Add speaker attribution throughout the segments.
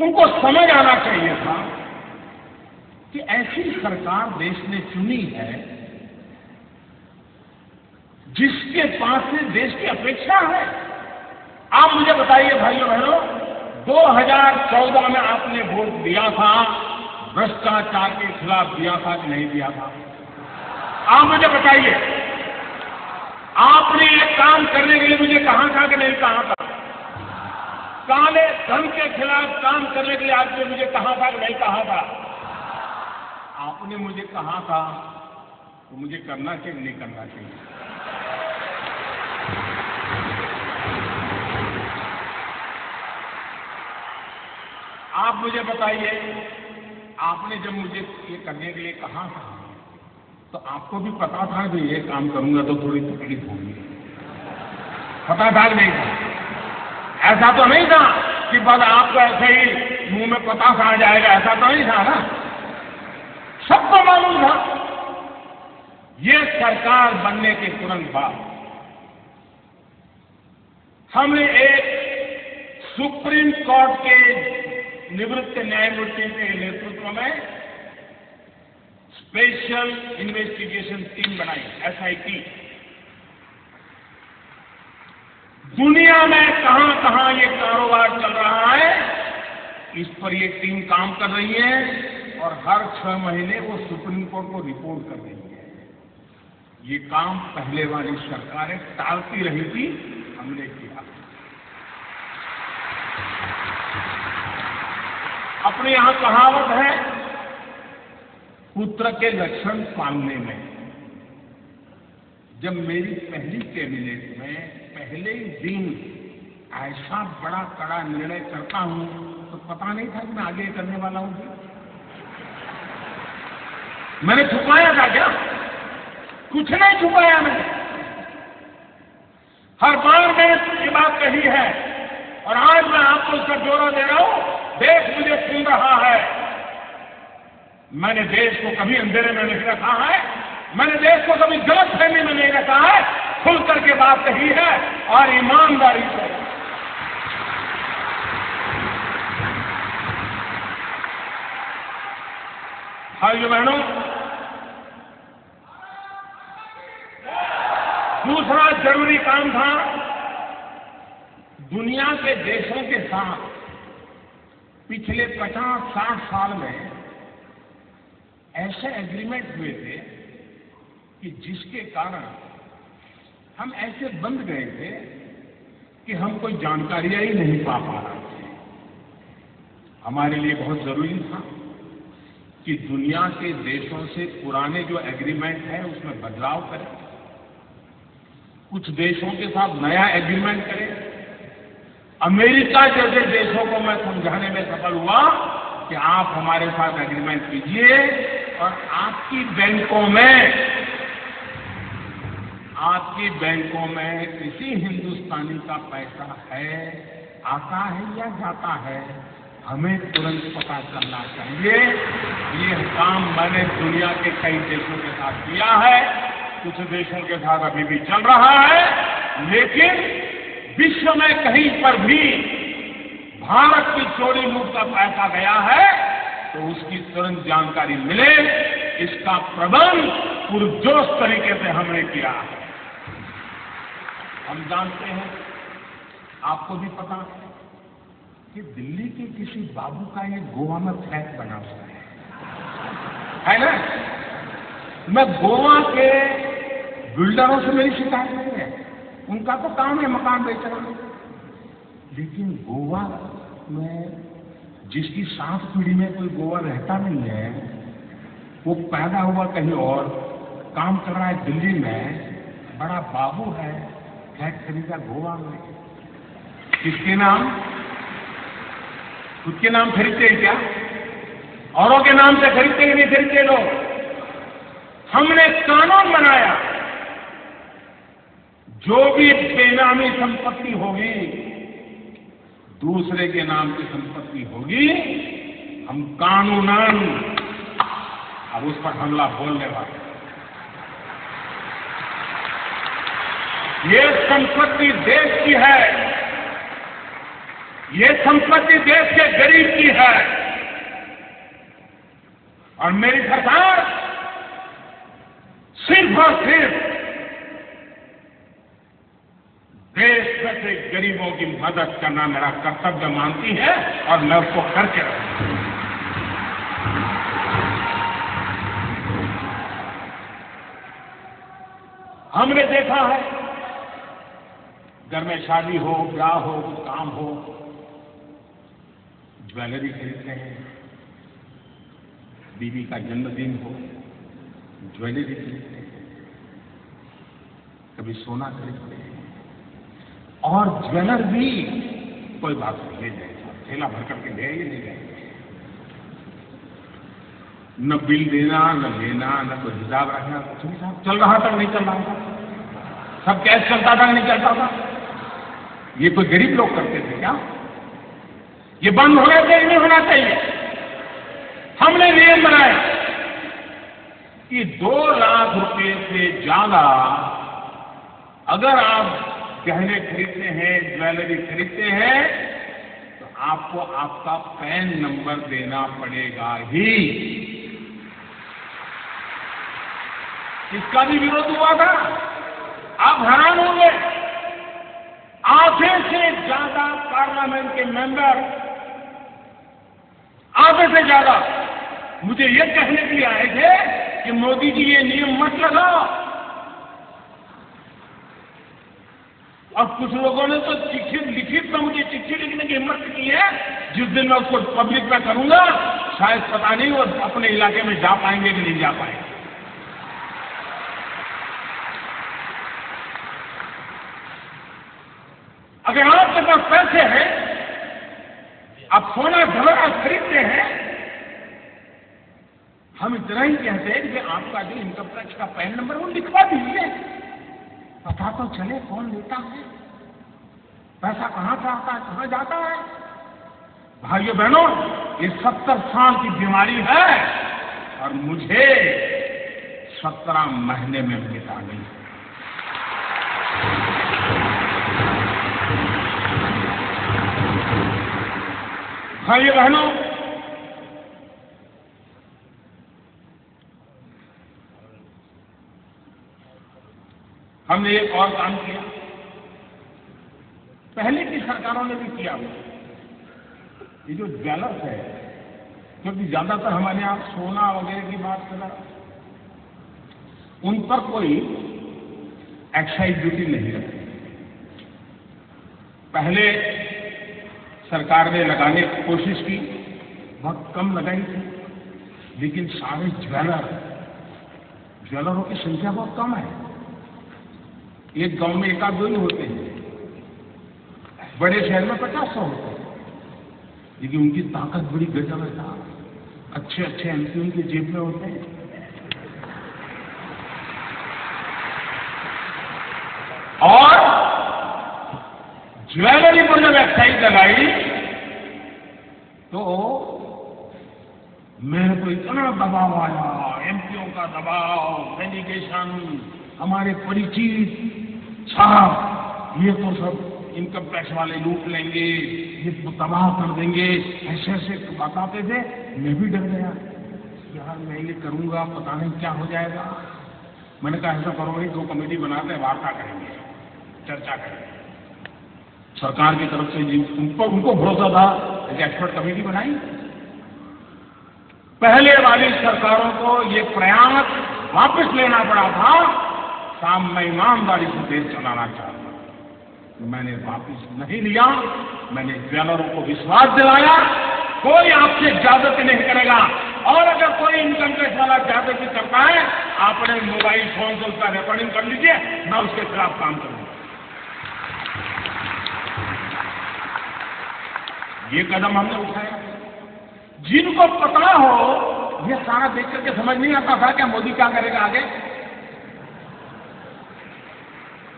Speaker 1: उनको समझ आना चाहिए था कि ऐसी सरकार देश ने चुनी है जिसके पास से देश की अपेक्षा है। आप मुझे बताइए भाइयों बहनों, 2014 में आपने वोट दिया था, भ्रष्टाचार के खिलाफ दिया था कि नहीं दिया था? आप मुझे बताइए, आपने एक काम करने के लिए मुझे कहा था कि नहीं कहा था? काले धन के खिलाफ काम करने के लिए आपने मुझे कहा था कि नहीं कहा था? आपने मुझे कहा था तो मुझे करना चाहिए नहीं करना चाहिए? आप मुझे बताइए, आपने जब मुझे ये करने के लिए कहा था तो आपको भी पता था कि ये काम करूंगा तो थोड़ी तकलीफ होगी? पता था कि नहीं था? ऐसा तो नहीं था कि बस आपको ऐसे ही मुंह में पता सा आ जाएगा, ऐसा तो नहीं था ना? सबको मालूम था। ये सरकार बनने के तुरंत बाद हमने एक सुप्रीम कोर्ट के निवृत्त न्यायमूर्ति के नेतृत्व में स्पेशल इन्वेस्टिगेशन टीम बनाई, SIT। दुनिया में कहां कहां ये कारोबार चल रहा है, इस पर ये टीम काम कर रही है और हर 6 महीने वो सुप्रीम कोर्ट को रिपोर्ट कर रही है। ये काम पहले वाली सरकारें टालती रही थी, हमने किया। अपने यहां कहावत है, पुत्र के लक्षण पालने में। जब मेरी पहली कैबिनेट में पहले ही दिन ऐसा बड़ा कड़ा निर्णय करता हूं तो पता नहीं था कि मैं आगे करने वाला हूं। मैंने छुपाया था क्या? कुछ नहीं छुपाया मैंने। हर बार मैंने ये बात कही है और आज मैं आपको इसका ब्यौरा दे रहा हूं। देश मुझे सुन रहा है। मैंने देश को कभी अंधेरे में नहीं रखा है, मैंने देश को कभी गलतफहमी में नहीं रखा है। खुल करके बात कही है और ईमानदारी से। भाइयों बहनों, दूसरा जरूरी काम था, दुनिया के देशों के साथ पिछले 50-60 साल में ऐसे एग्रीमेंट हुए थे कि जिसके कारण हम ऐसे बंद गए थे कि हम कोई जानकारियां ही नहीं पा रहे थे। हमारे लिए बहुत जरूरी था कि दुनिया के देशों से पुराने जो एग्रीमेंट है उसमें बदलाव करें, कुछ देशों के साथ नया एग्रीमेंट करें। अमेरिका जैसे देशों को मैं समझाने में सफल हुआ कि आप हमारे साथ एग्रीमेंट कीजिए और आपकी बैंकों में किसी हिंदुस्तानी का पैसा है, आता है या जाता है, हमें तुरंत पता चलना चाहिए। ये काम मैंने दुनिया के कई देशों के साथ किया है, कुछ देशों के साथ अभी भी चल रहा है, लेकिन विश्व में कहीं पर भी भारत की चोरी लूट का पैसा गया है तो उसकी तुरंत जानकारी मिले, इसका प्रबंध पुरजोश तरीके से हमने किया है। हम जानते हैं, आपको भी पता कि दिल्ली के किसी बाबू का ये गोवा में फ्लैट बना हुआ है ना? मैं गोवा के बिल्डरों से मेरी शिकायत नहीं है, उनका तो काम है मकान बेचना, लेकिन गोवा में जिसकी 7 पीढ़ी में कोई गोवा रहता नहीं है, वो पैदा हुआ कहीं और, काम कर रहा है दिल्ली में, बड़ा बाबू है, फ्लैट खरीदा गोवा में। किसके नाम? खुद के नाम खरीदते हैं क्या? औरों के नाम से खरीदते ही नहीं खरीदते लोग। हमने कानून बनाया, जो भी बेनामी संपत्ति होगी, दूसरे के नाम की संपत्ति होगी, हम कानूनन अब उस पर हमला बोलने वाले। ये संपत्ति देश की है, ये संपत्ति देश के गरीब की है और मेरी सरकार सिर्फ और सिर्फ देश में से गरीबों की मदद करना मेरा कर्तव्य मानती है और मैं उसको करके रहूंगा। हमने देखा है घर में शादी हो, ब्याह हो, कुछ काम हो, ज्वेलरी खरीदते हैं। बीवी का जन्मदिन हो, ज्वेलरी खरीदते हैं। कभी सोना खरीदते हैं और ज्वेलर भी कोई बात नहीं ले जाएगा, थैला भर करके ले ही नहीं जाएगा। न बिल देना, न लेना, न कोई हिसाब रखना, कुछ नहीं। साहब चल रहा था नहीं चल रहा था, सब कैश चलता था नहीं चलता था। ये कोई गरीब लोग करते थे क्या? ये बंद होना चाहिए नहीं होना चाहिए? हमने नियम बनाया कि 2 लाख रुपए से ज्यादा अगर आप गहने खरीदते हैं, ज्वेलरी खरीदते हैं, तो आपको आपका पैन नंबर देना पड़ेगा ही। इसका भी विरोध हुआ था। आप हैरान होंगे, आधे से ज्यादा पार्लियामेंट के मेंबर, आधे से ज्यादा मुझे ये कहने के लिए आए थे कि मोदी जी ये नियम मत लगाओ। और कुछ लोगों ने तो चिट्ठी लिखित में मुझे चिट्ठी लिखने की हिम्मत की है। जिस दिन मैं उसको पब्लिक में करूंगा, शायद पता नहीं वो अपने इलाके में जा पाएंगे कि नहीं जा पाएंगे। अगर आपके पास पैसे हैं, आप सोना ज़ेवरात खरीदते हैं, हम इतना ही कहते हैं कि आपका जो इनकम टैक्स का पैन नंबर वो लिखवा दीजिए, पता तो चले कौन लेता है, पैसा कहां से आता है, कहां जाता है। भाइयों बहनों, ये 70 साल की बीमारी है और मुझे 17 महीने में मिटा नहीं। भाइयों बहनों, हमने एक और काम किया, पहले की सरकारों ने भी किया। ये जो ज्वेलर्स है, क्योंकि ज्यादातर हमारे यहां सोना वगैरह की बात कर रहा, उन पर कोई एक्साइज ड्यूटी नहीं रखती। पहले सरकार ने लगाने की कोशिश की, बहुत कम लगाई थी, लेकिन सारे ज्वेलरों की संख्या बहुत कम है। एक गांव में 1-2 ही होते हैं, बड़े शहर में 50-100 होते हैं, लेकिन उनकी ताकत बड़ी गजब है। अच्छे अच्छे एमपी उनके जेब में होते हैं। और ज्वेलरी पर जब एक्साइज लगाई तो मेरे को इतना दबाव आया, एमपीओ का दबाव, डेलीगेशन, हमारे परिचित, साहब ये तो सब इनकम टैक्स वाले लूट लेंगे, ये तो तबाह कर देंगे, ऐसे ऐसे बताते थे। मैं भी डर गया, यार मैं ये करूंगा पता नहीं क्या हो जाएगा। मैंने कहा ऐसा करो भाई, 2 कमेटी बनाते वार्ता करेंगे, चर्चा करेंगे। सरकार की तरफ से उनको भरोसा था, एक एक्सपर्ट कमेटी बनाई। पहले वाली सरकारों को ये प्रयास वापस लेना पड़ा था। साहब मैं ईमानदारी से देश चलाना चाहता हूं, मैंने वापस नहीं लिया। मैंने ज्वेलरों को विश्वास दिलाया, कोई आपसे ज्यादती नहीं करेगा। और अगर कोई इनकम टैक्स वाला ज्यादती करता है, अपने मोबाइल फोन से उसका रिकॉर्डिंग कर लीजिए, मैं उसके खिलाफ काम करूंगा। ये कदम हमने उठाया। जिनको पता हो, ये सारा देख करके समझ नहीं आता था क्या मोदी क्या करेगा आगे।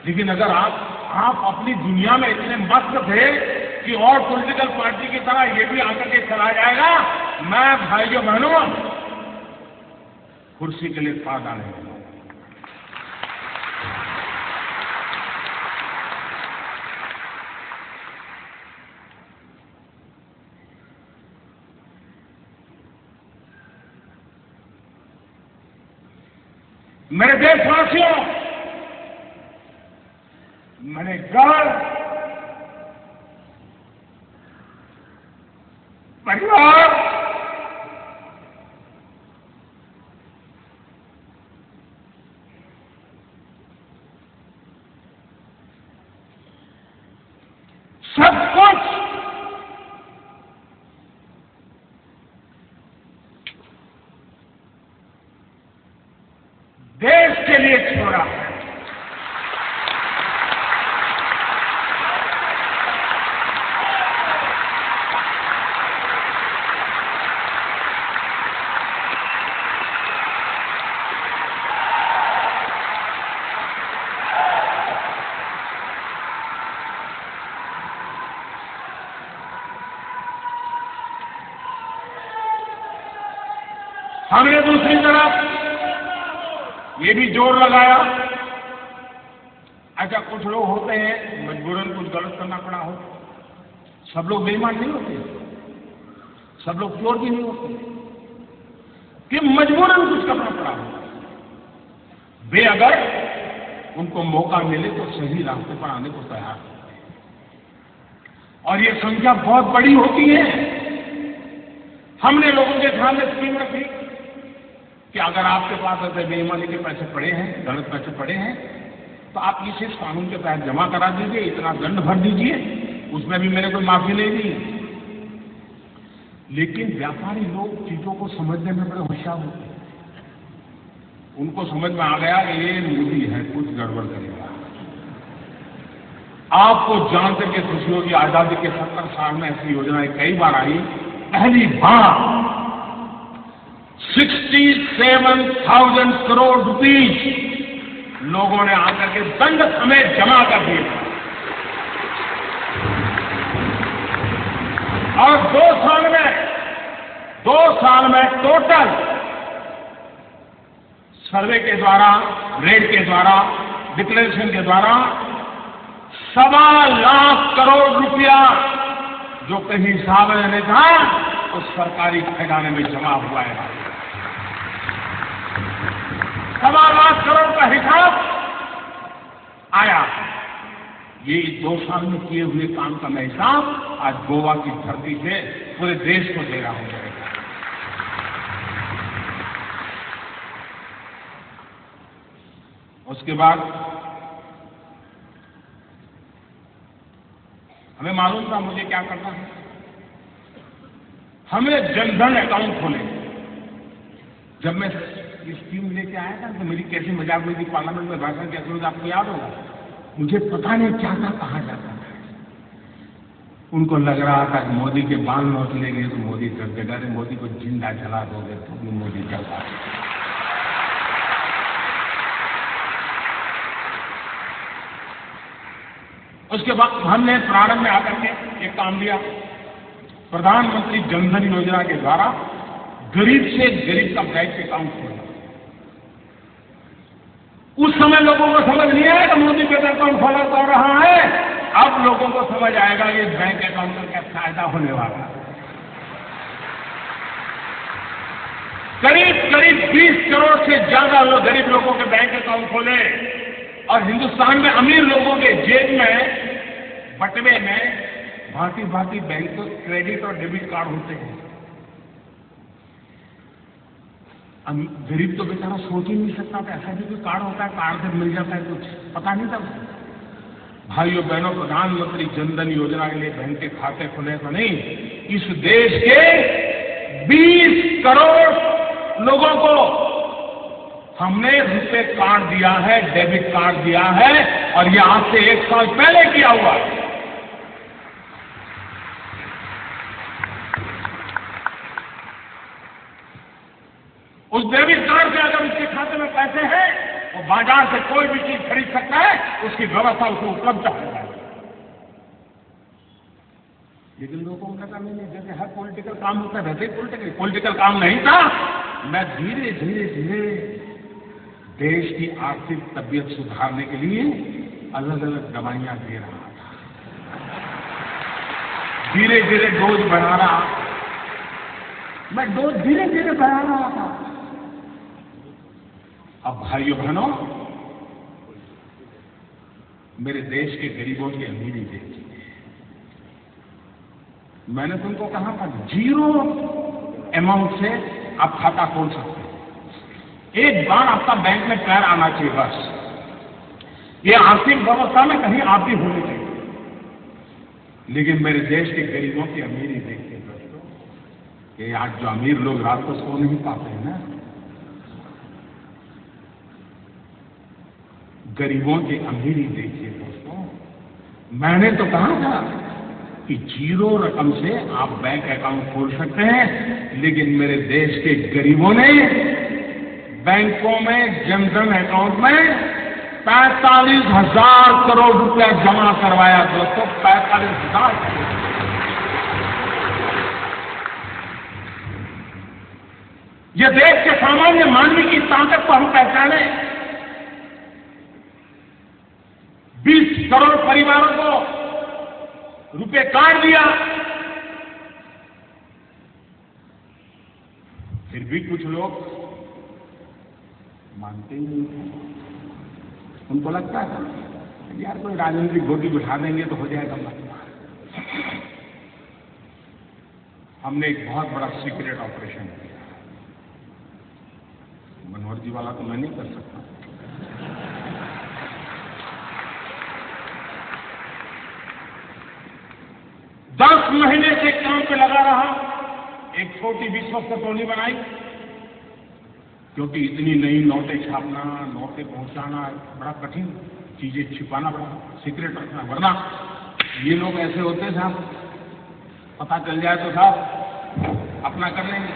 Speaker 1: लेकिन अगर आप अपनी दुनिया में इतने मस्त थे कि और पॉलिटिकल पार्टी की तरह ये भी आकर के चला जाएगा, मैं भाइयों बहनों कुर्सी के लिए पादा नहीं। मेरे देशवासियों, मेरे घर, परिवार, सब कुछ देश के लिए छोड़ा है। हमने दूसरी तरफ ये भी जोर लगाया, अच्छा कुछ लोग होते हैं मजबूरन कुछ गलत करना पड़ा हो, सब लोग बेईमान नहीं होते, सब लोग चोर भी नहीं होते कि मजबूरन कुछ करना पड़ा हो। वे अगर उनको मौका मिले तो सही रास्ते पर आने को तैयार होते हैं और ये संख्या बहुत बड़ी होती है। हमने लोगों के सामने स्कीम रखी कि अगर आपके पास ऐसे बेईमानी के पैसे पड़े हैं, गलत पैसे पड़े हैं, तो आप इसे इस कानून के तहत जमा करा दीजिए, इतना दंड भर दीजिए, उसमें भी मैंने कोई माफी नहीं दी। लेकिन व्यापारी लोग चीजों को समझने में बड़े होशियार होते हैं। उनको समझ में आ गया कि ये मोदी है, कुछ गड़बड़ करेगा। आपको जानकर के खुशी होगी, आजादी के 70 साल में ऐसी योजनाएं कई बार आई। पहली बार 67,000 करोड़ रुपीस लोगों ने आकर के दंड समेत जमा कर दिए और 2 साल में टोटल सर्वे के द्वारा, रेड के द्वारा, डिक्लेरेशन के द्वारा 1.25 लाख करोड़ रुपया जो कहीं हिसाब में नहीं था उस सरकारी खजाने में जमा हुआ है। 1.25 लाख करोड़ का हिसाब आया। ये 2 साल में किए हुए काम का मैं हिसाब आज गोवा की धरती से पूरे देश को दे रहा हूं। उसके बाद हमें मालूम था मुझे क्या करना है। हमें जनधन अकाउंट खोले। जब मैं ये स्कीम लेके आया था तो मेरी कैसी मजाक हुई थी, पार्लियामेंट में भाषण कैसे हुई, आपको याद होगा। मुझे पता नहीं क्या था, कहाँ जाता था। उनको लग रहा था कि मोदी के बाल नोच लेंगे तो मोदी कर देगा, मोदी को जिंदा जला दोगे तो भी मोदी चलता है। उसके बाद हमने प्रारंभ में आकर के एक काम लिया, प्रधानमंत्री जनधन योजना के द्वारा गरीब से गरीब का बैंक अकाउंट खोला। उस समय लोगों को समझ नहीं आया कि मोदी बैंक अकाउंट खोला तो रहा है। अब लोगों को समझ आएगा ये बैंक अकाउंट का क्या फायदा होने वाला है। करीब 20 करोड़ से ज्यादा लोग गरीब लोगों के बैंक अकाउंट खोले और हिंदुस्तान में अमीर लोगों के जेब में बटवे में भांति बैंक क्रेडिट और डेबिट कार्ड होते हैं। गरीब तो बेचारा सोच ही नहीं सकता था ऐसा भी कोई कार्ड होता है, कार्ड से मिल जाता है, कुछ पता नहीं था। भाइयों बहनों, प्रधानमंत्री जनधन योजना के लिए बैंक के खाते खुले तो नहीं, इस देश के 20 करोड़ लोगों को हमने रुपए कार्ड दिया है, डेबिट कार्ड दिया है और ये आज से 1 साल पहले किया हुआ। उस डेबिट कार्ड से अगर उसके खाते में पैसे हैं वो बाजार से कोई भी चीज खरीद सकता है, उसकी व्यवस्था उसको उपलब्ध है। लेकिन लोगों को लगा नहीं, जैसे हर पॉलिटिकल काम होता है वैसे पॉलिटिकल काम नहीं था। मैं धीरे धीरे देश की आर्थिक तबीयत सुधारने के लिए अलग अलग दवाइयां दे रहा था, धीरे धीरे डोज बढ़ा रहा। मैं डोज धीरे धीरे बढ़ा रहा था अब भाइयों बहनों, मेरे देश के गरीबों की अमीरी देखिए। मैंने तुमको कहा था 0 अमाउंट से आप खाता खोल सकते हैं। एक बार आपका बैंक में पैर आना चाहिए बस। ये आर्थिक व्यवस्था में कहीं आप भी होनी चाहिए। लेकिन मेरे देश के गरीबों की अमीरी देखिए दोस्तों, कि आज जो अमीर लोग रात को सो नहीं पाते हैं ना, गरीबों की अमीरी देखिए दोस्तों। मैंने तो कहा था कि 0 रकम से आप बैंक अकाउंट खोल सकते हैं, लेकिन मेरे देश के गरीबों ने बैंकों में जनधन अकाउंट में 45,000 करोड़ रुपया जमा करवाया दोस्तों। 45,000 करोड़। यह देश के सामान्य मानवी की ताकत को हम पहचाने। 20 करोड़ परिवारों को रुपए काट दिया, फिर भी कुछ लोग मानते ही नहीं थे। उनको लगता था यार कोई राजनीतिक गोटी बिठा देंगे तो हो जाएगा मसला। हमने एक बहुत बड़ा सीक्रेट ऑपरेशन किया। मनोहर जी वाला तो मैं नहीं कर सकता। दस महीने से काम पे लगा रहा। एक छोटी विश्वस्त टोली बनाई, क्योंकि इतनी नई नोटें छापना, नोटें पहुंचाना बड़ा कठिन, चीजें छिपाना बड़ा सीक्रेट रखना, वरना ये लोग ऐसे होते साहब, पता चल जाए तो साहब अपना कर लेंगे।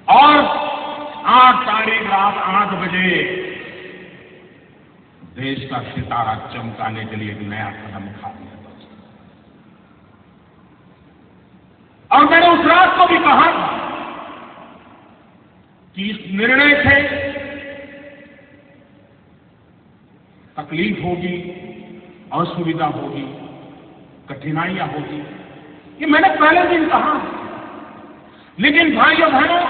Speaker 1: और 8 तारीख रात 8 बजे देश का सितारा चमकाने के लिए एक नया कदम उठा दिया दोस्तों। और मैंने उस रात को भी कहा था कि इस निर्णय से तकलीफ होगी, असुविधा होगी, कठिनाइयां होगी, ये मैंने पहले दिन कहा। लेकिन भाइयों बहनों,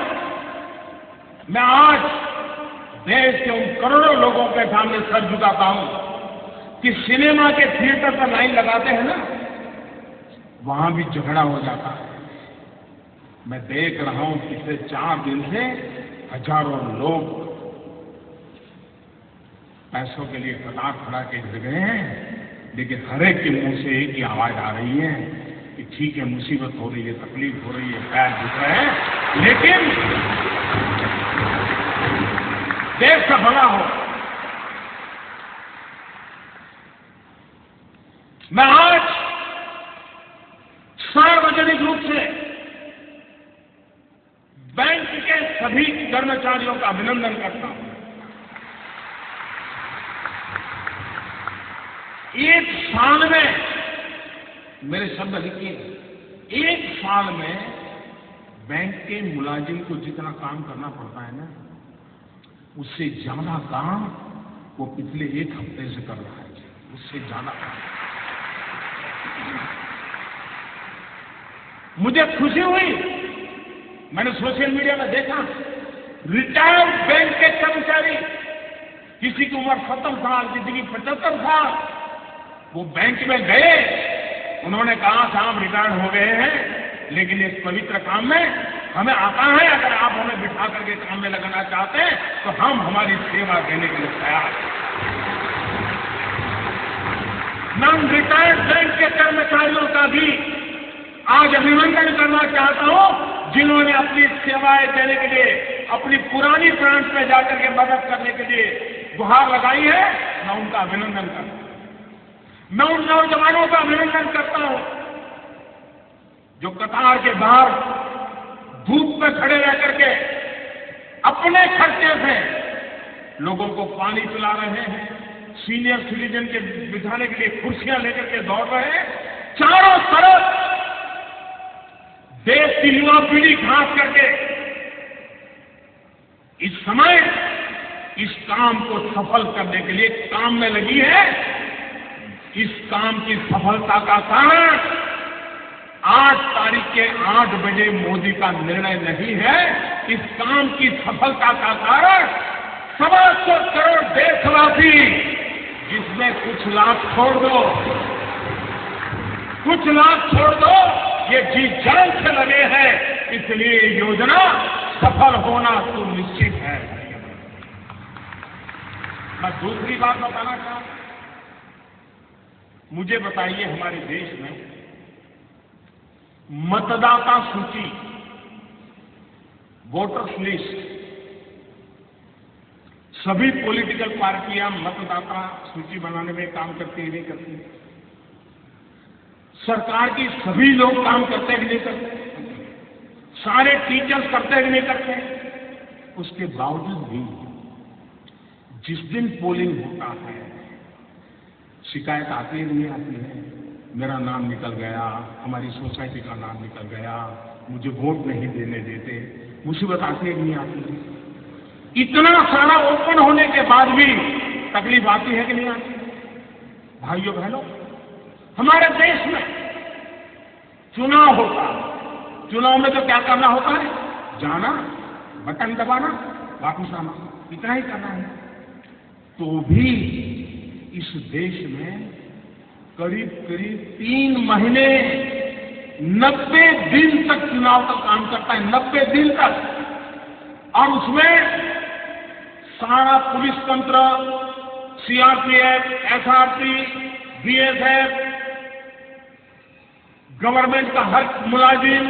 Speaker 1: मैं आज देश के उन करोड़ों लोगों के सामने सर झुकाता हूं कि सिनेमा के थिएटर पर लाइन लगाते हैं ना, वहां भी झगड़ा हो जाता है। मैं देख रहा हूं पिछले 4 दिन से हजारों लोग पैसों के लिए कतार खड़ा के गए हैं, लेकिन हर एक के मुंह से एक ही आवाज आ रही है कि ठीक है, मुसीबत हो रही है, तकलीफ हो रही है, पैर दुख रहे हैं, लेकिन देश का भला हो। मैं आज सार्वजनिक रूप से बैंक के सभी कर्मचारियों का अभिनंदन करता हूं। एक साल में, मेरे शब्द लिखिए, 1 साल में बैंक के मुलाजिम को जितना काम करना पड़ता है ना, उससे ज्यादा काम वो पिछले 1 हफ्ते से कर रहा है। उससे ज्यादा काम। मुझे खुशी हुई, मैंने सोशल मीडिया में देखा, रिटायर्ड बैंक के कर्मचारी, किसी की उम्र 70 साल, किसी की 75 साल, वो बैंक में गए। उन्होंने कहा साहब रिटायर्ड हो गए हैं, लेकिन इस पवित्र काम में हमें आता है, अगर आप हमें बिठा करके काम में लगाना चाहते हैं तो हम हमारी सेवा देने के लिए तैयार हैं। मैं रिटायर्ड बैंक के कर्मचारियों का भी आज अभिनंदन करना चाहता हूं, जिन्होंने अपनी सेवाएं देने के लिए अपनी पुरानी ब्रांच में जाकर के मदद करने के लिए गुहार लगाई है। मैं उनका अभिनंदन करता हूं। मैं उन नौजवानों का अभिनंदन करता हूं जो कतार के बाहर धूप में खड़े रह करके अपने खर्चे से लोगों को पानी पिला रहे हैं, सीनियर सिटीजन के बिठाने के लिए कुर्सियां लेकर के दौड़ रहे हैं। चारों तरफ देश की युवा पीढ़ी खास करके इस समय इस काम को सफल करने के लिए काम में लगी है। इस काम की सफलता का कारण 8 तारीख के 8 बजे मोदी का निर्णय नहीं है, इस काम की सफलता का कारण 125 करोड़ देशवासी, जिसमें कुछ लाख छोड़ दो, ये जी जान से लगे हैं, इसलिए ये योजना सफल होना तो निश्चित है। मैं दूसरी बात बताना चाहता हूं, मुझे बताइए हमारे देश में मतदाता सूची, वोटर्स लिस्ट, सभी पॉलिटिकल पार्टियां मतदाता सूची बनाने में काम करती है नहीं करती? सरकार की सभी लोग काम करते हैं कि नहीं करते? सारे टीचर्स करते हैं कि नहीं करते? उसके बावजूद भी जिस दिन पोलिंग होता है शिकायत आती है नहीं आती है? मेरा नाम निकल गया, हमारी सोसाइटी का नाम निकल गया, मुझे वोट नहीं देने देते, मुसीबत आती है नहीं आती है? इतना सारा ओपन होने के बाद भी तकलीफ आती है कि नहीं आती? भाइयों बहनों, हमारे देश में चुनाव होता है, चुनाव में तो क्या करना होता है? जाना, बटन दबाना, वापस आना, इतना ही करना है। तो भी इस देश में करीब 3 महीने 90 दिन तक चुनाव का काम करता है, 90 दिन तक। और उसमें सारा पुलिस तंत्र, सीआरपीएफ, एसआरपी, बीएसएफ, गवर्नमेंट का हर मुलाजिम,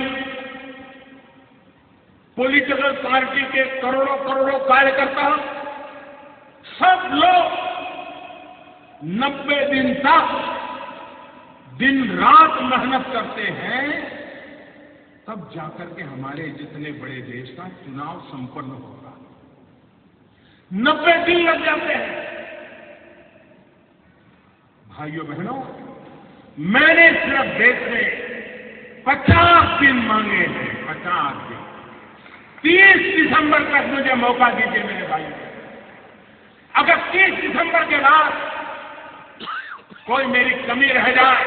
Speaker 1: पॉलिटिकल पार्टी के करोड़ों करोड़ों कार्यकर्ता, सब लोग 90 दिन तक दिन रात मेहनत करते हैं, तब जाकर के हमारे जितने बड़े देश का चुनाव संपन्न होगा। 90 दिन लग जाते हैं। भाइयों बहनों, मैंने सिर्फ देश में 50 दिन मांगे हैं, 50 दिन। 30 दिसंबर तक मुझे मौका दीजिए मेरे भाइयों। अगर 30 दिसंबर के बाद कोई मेरी कमी रह जाए,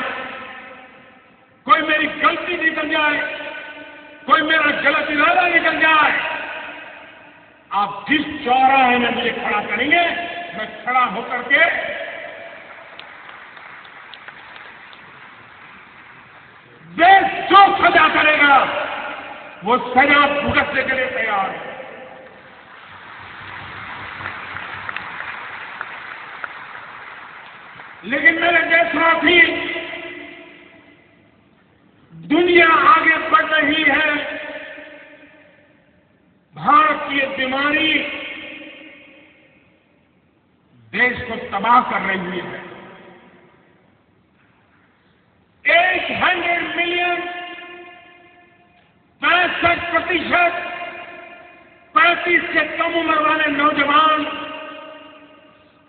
Speaker 1: कोई मेरी गलती निकल जाए, कोई मेरा गलत इरादा निकल जाए, आप जिस चौराहे में मुझे खड़ा करेंगे, मैं खड़ा होकर के देश जो सजा करेगा वो सजा भुगतने के लिए तैयार है। लेकिन मेरे देशवासी, दुनिया आगे बढ़ रही है, भारत की ये बीमारी देश को तबाह कर रही है। 800 मिलियन, 65%, 35 से कम उम्र वाले नौजवान,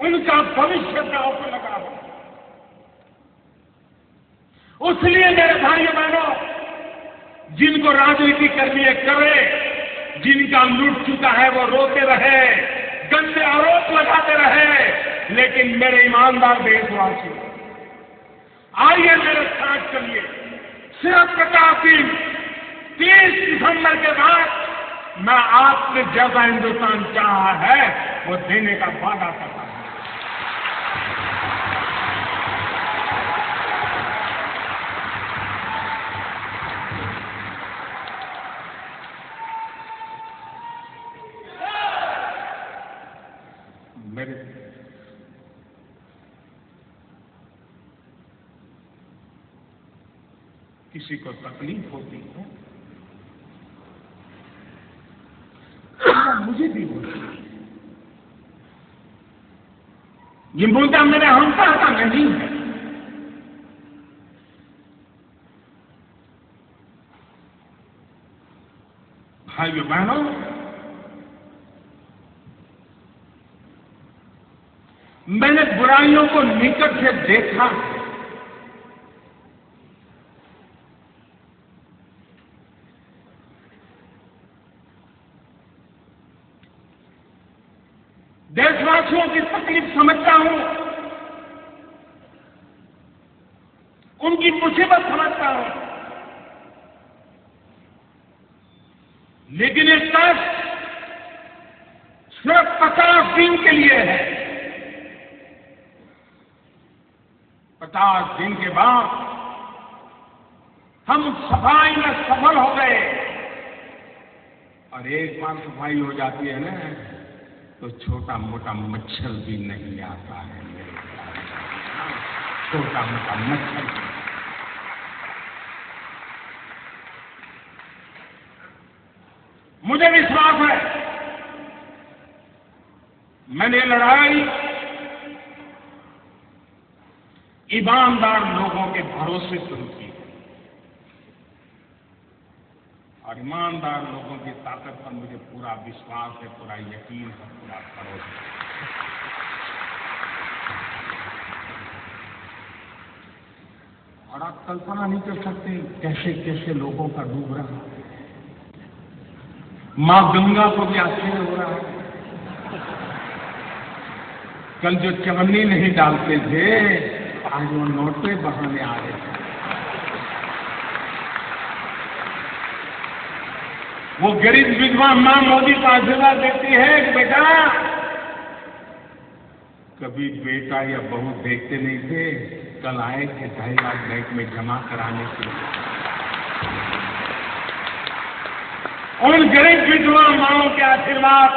Speaker 1: उनका भविष्य दांव पर लगा हुआ। उसलिए मेरे भाइयों बहनों, जिनको राजनीति करनी है करे, जिनका लूट चुका है वो रोते रहे, गंदे आरोप लगाते रहे, लेकिन मेरे ईमानदार देशवासी, आइए मेरे साथ चलिए। सिर्फ 50 दिन, 30 दिसंबर के बाद मैं आपने जैसा हिंदुस्तान चाहा है वो देने का वादा करता हूं। मेरे किसी को तकलीफ होती है, मुझे भी होती है। ये मुद्दा मेरे हमसा का नहीं है। भाइयों बहनों, मैंने बुराइयों को निकट से देखा है। देशवासियों की तकलीफ समझता हूं, उनकी मुसीबत समझता हूं, लेकिन ये टेस्ट सिर्फ 50 दिन के लिए है। 50 दिन के बाद हम सफाई में सफल हो गए, और एक बार सफाई हो जाती है ना तो छोटा मोटा मच्छर भी नहीं आता है मेरे ख्याल। छोटा मोटा मच्छर। मुझे विश्वास है मैंने लड़ाई ईमानदार लोगों के भरोसे शुरू की, और ईमानदार लोगों की ताकत पर मुझे पूरा विश्वास है, पूरा यकीन है, पूरा भरोसा है। और आप कल्पना नहीं कर सकते कैसे कैसे लोगों का डूब रहा है। मां गंगा को भी आश्चर्य हो रहा है। कल जो चवन्नी नहीं डालते थे आज वो नोटे बहाने आ रहे थे। वो गरीब विधवा मां मोदी को आशीर्वाद देती है कि बेटा, कभी बेटा या बहू देखते नहीं थे, कल आए थे 2.5 लाख बैंक में जमा कराने के लिए। उन गरीब विधवा माओं के आशीर्वाद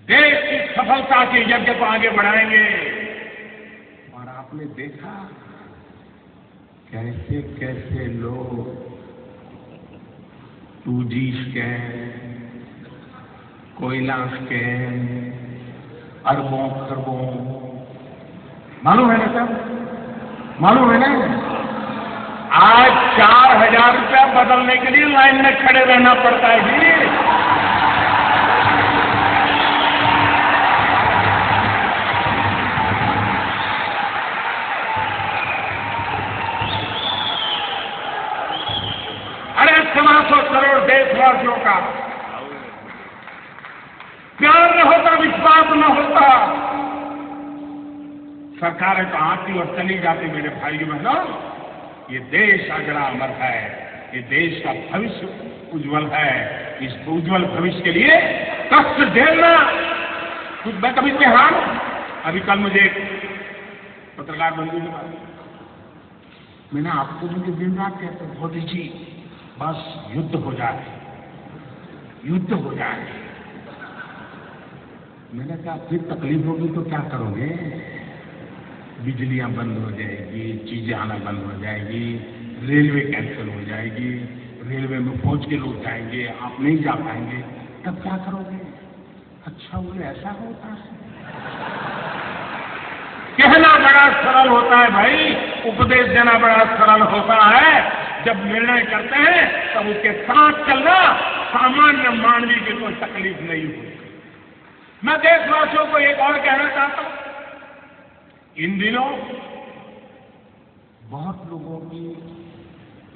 Speaker 1: देश की सफलता के यज्ञ को आगे बढ़ाएंगे। और आपने देखा कैसे कैसे लोग 2G स्कैम, कोयला स्कैम, अरबों खरबों, मालूम है ना सब, मालूम है ना। आज 4,000 रुपया बदलने के लिए लाइन में खड़े रहना पड़ता है जी। अरे 1.25 करोड़ देशवासियों का प्यार न होता, विश्वास न होता, सरकारें तो आती और चली जाती। मेरे भाइयों बहनों, ये देश अगर अमर है, ये देश का भविष्य उज्जवल है। इस उज्जवल भविष्य के लिए कष्ट झेलना कुछ मैं कभी हार। अभी कल मुझे एक पत्रकार बंधु ने बात, मैंने आपको मुझे दिन रात कहते मोदी जी बस युद्ध हो जाए, युद्ध हो जाए। मैंने कहा फिर तकलीफ होगी तो क्या करोगे? बिजलियां बंद हो जाएगी, चीजें आना बंद हो जाएगी, रेलवे कैंसिल हो जाएगी, रेलवे में फौज के लोग जाएंगे, आप नहीं जा पाएंगे, तब क्या करोगे? अच्छा बोले ऐसा होता है। कहना बड़ा सरल होता है भाई, उपदेश देना बड़ा सरल होता है। जब निर्णय करते हैं तब उसके साथ चलना सामान्य मानवी की कोई तकलीफ नहीं होती। मैं देशवासियों को एक और कहना चाहता हूं, इन दिनों बहुत लोगों की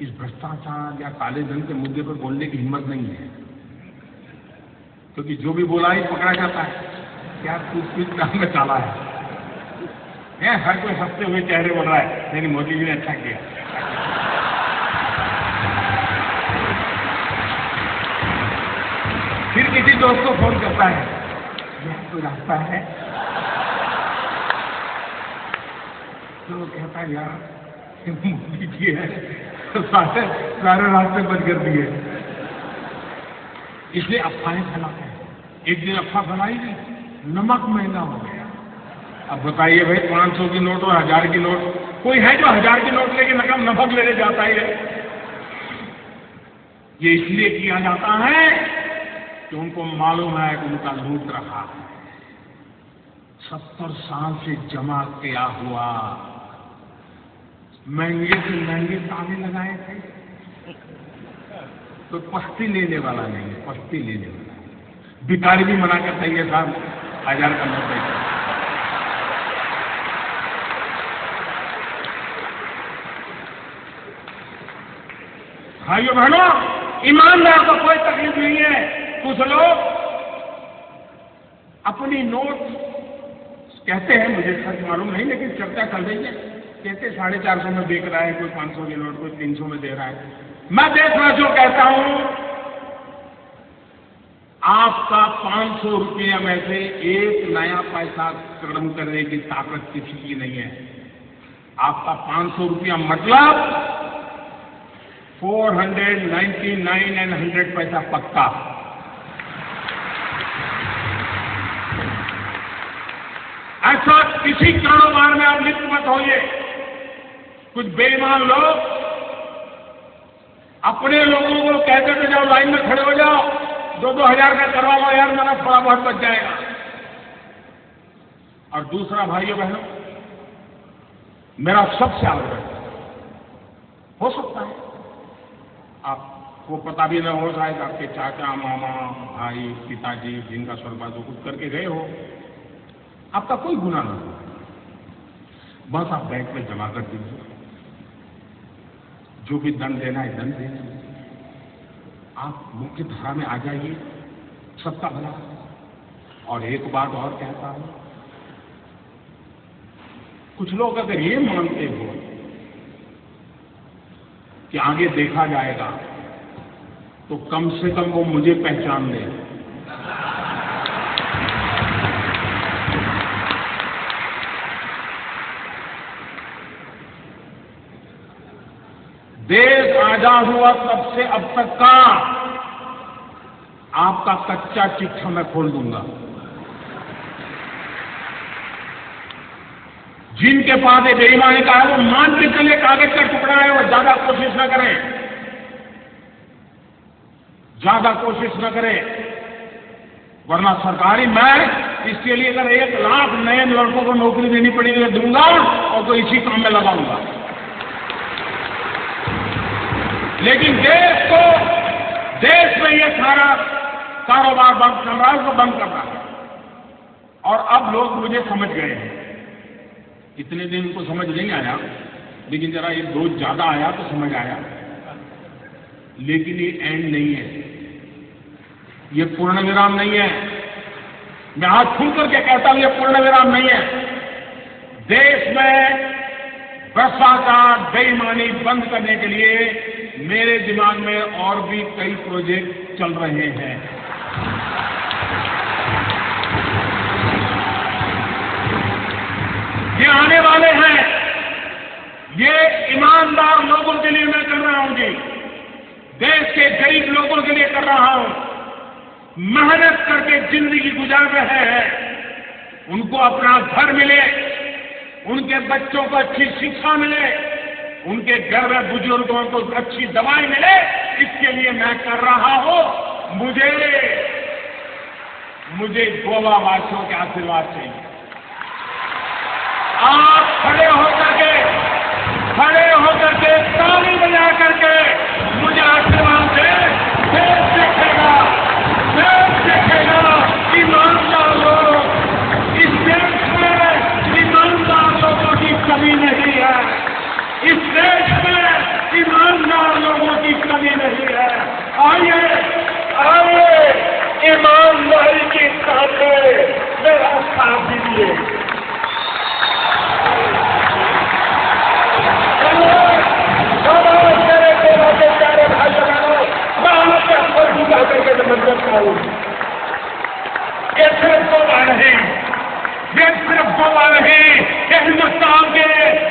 Speaker 1: इस भ्रष्टाचार या काले धन के मुद्दे पर बोलने की हिम्मत नहीं है, क्योंकि जो भी बोला ही पकड़ा जाता है। क्या कुछ नाम में चाला है, हर कोई हंसते हुए चेहरे बोल रहा है नहीं मोदी जी ने अच्छा किया। फिर किसी दोस्त को फोन करता है, यह कोई रास्ता है, तो कहता है यार मोदी जी है, सारे रास्ते बंद कर दिए। इसलिए अफवाहें फैलाते हैं। एक दिन अफवाह फैलाई थी नमक महंगा हो गया। अब बताइए भाई, 500 की नोट और 1000 की नोट, कोई है जो 1000 की नोट लेके नमक लेने जाता ही है? ये इसलिए किया जाता है कि उनको मालूम है कि उनका लूट रहा है। 70 साल से जमा किया हुआ महंगे से महंगे ताले लगाए थे, तो पस्ती लेने वाला नहीं, पस्ती लेने वाला। भिखारी भी मना करता है साहब 1000 का नोट है। भाइयों बहनों, ईमानदार को कोई तकलीफ नहीं है। कुछ लोग अपनी नोट कहते हैं, मुझे सच मालूम नहीं, लेकिन चर्चा चल रही है, कहते 450 में बेच रहा है, कोई 500 की नोट, कोई 300 में दे रहा है। मैं देशवासियों कहता हूं, आपका 500 रुपये में से एक नया पैसा कदम करने की ताकत किसी की नहीं है। आपका 500 रुपया मतलब 499 एंड 100 पैसा पक्का। ऐसा किसी कारोबार में आप लिप्त मत होइए। कुछ बेईमान लोग अपने लोगों को कहते थे जाओ लाइन में खड़े हो जाओ, 2-2 हजार का करवा लो यार, मेरा थोड़ा बहुत बच जाएगा। और दूसरा, भाइयों बहनों, मेरा सबसे आग्रह हो सकता है आपको पता भी न हो, शायद आपके चाचा, मामा, भाई, पिताजी जिनका स्वर्गवास कुछ करके गए हो, आपका कोई गुनाह ना हो, बस आप बैंक में जमा कर दीजिए, जो भी दंड देना है दंड दीजिए, आप मुख्य धारा में आ जाइए, सबका भला। और एक बात और कहता हूं, कुछ लोग अगर ये मानते हो कि आगे देखा जाएगा, तो कम से कम वो मुझे पहचान ले। देश आजाद हुआ तब से अब तक का आपका कच्चा चिट्ठा मैं खोल दूंगा। जिनके पास बेईमानी का है वो मान के चले कागज का टुकड़ा है, वो ज्यादा कोशिश न करें, ज्यादा कोशिश न करें, वरना सरकारी मैं इसके लिए अगर 1 लाख नए लड़कों को नौकरी देनी पड़ेगी तो दूंगा और तो इसी काम में लगाऊंगा। लेकिन देश में ये सारा कारोबार बंद कर रहा है, उसको बंद कर रहा है। और अब लोग मुझे समझ गए हैं। इतने दिन उनको समझ नहीं आया, लेकिन जरा ये डोज ज्यादा आया तो समझ आया। लेकिन ये एंड नहीं है, ये पूर्ण विराम नहीं है। मैं हाथ खुल करके कहता हूं, ये पूर्ण विराम नहीं है। देश में भ्रष्टाचार, बेईमानी बंद करने के लिए मेरे दिमाग में और भी कई प्रोजेक्ट चल रहे हैं। ये आने वाले हैं, ये ईमानदार लोगों के लिए मैं कर रहा हूं जी, देश के गरीब लोगों के लिए कर रहा हूं, मेहनत करके जिंदगी गुजार रहे हैं, उनको अपना घर मिले, उनके बच्चों को अच्छी शिक्षा मिले, उनके घर में बुजुर्गों को अच्छी दवाई मिले, इसके लिए मैं कर रहा हूं। मुझे गोवा वासियों के आशीर्वाद चाहिए। आप खड़े होकर के ताली बजा करके मुझे आशीर्वाद दें। देश देखेगा ईमानदार लोग। इस देश में ईमानदार लोगों की कमी नहीं है, इस देश में ईमानदार लोगों की कमी नहीं है। आइए ईमानदारी के सामने मेरा साथ दीजिए। प्यारे भाई बहनों, मैं आपके अंदर जुटा करके नमन करता हूं। ये सिर्फ दो बार नहीं, ये हिंदुस्तान के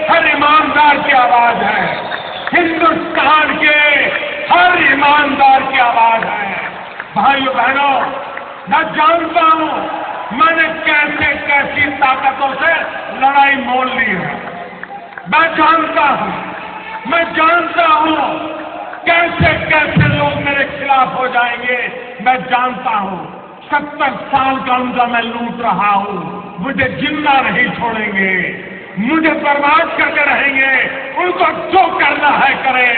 Speaker 1: हर ईमानदार की आवाज है, हिंदुस्तान के हर ईमानदार की आवाज है। भाइयों बहनों, मैं जानता हूं मैंने कैसे कैसी ताकतों से लड़ाई मोल ली है। मैं जानता हूं कैसे कैसे लोग मेरे खिलाफ हो जाएंगे। मैं जानता हूं 70 साल का उनका मैं लूट रहा हूं, मुझे जिंदा नहीं छोड़ेंगे, मुझे बर्बाद करके रहेंगे। उनको जो करना है करें।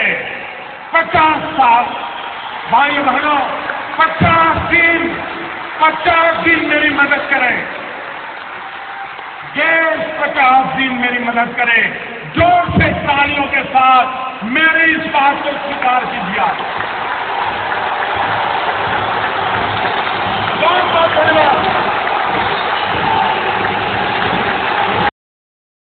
Speaker 1: 50 साल भाई बहनों, 50 दिन मेरी मदद करें, देश 50 दिन मेरी मदद करें। जोर से तालियों के साथ मेरी इस बात को स्वीकार कीजिए। बहुत बहुत धन्यवाद।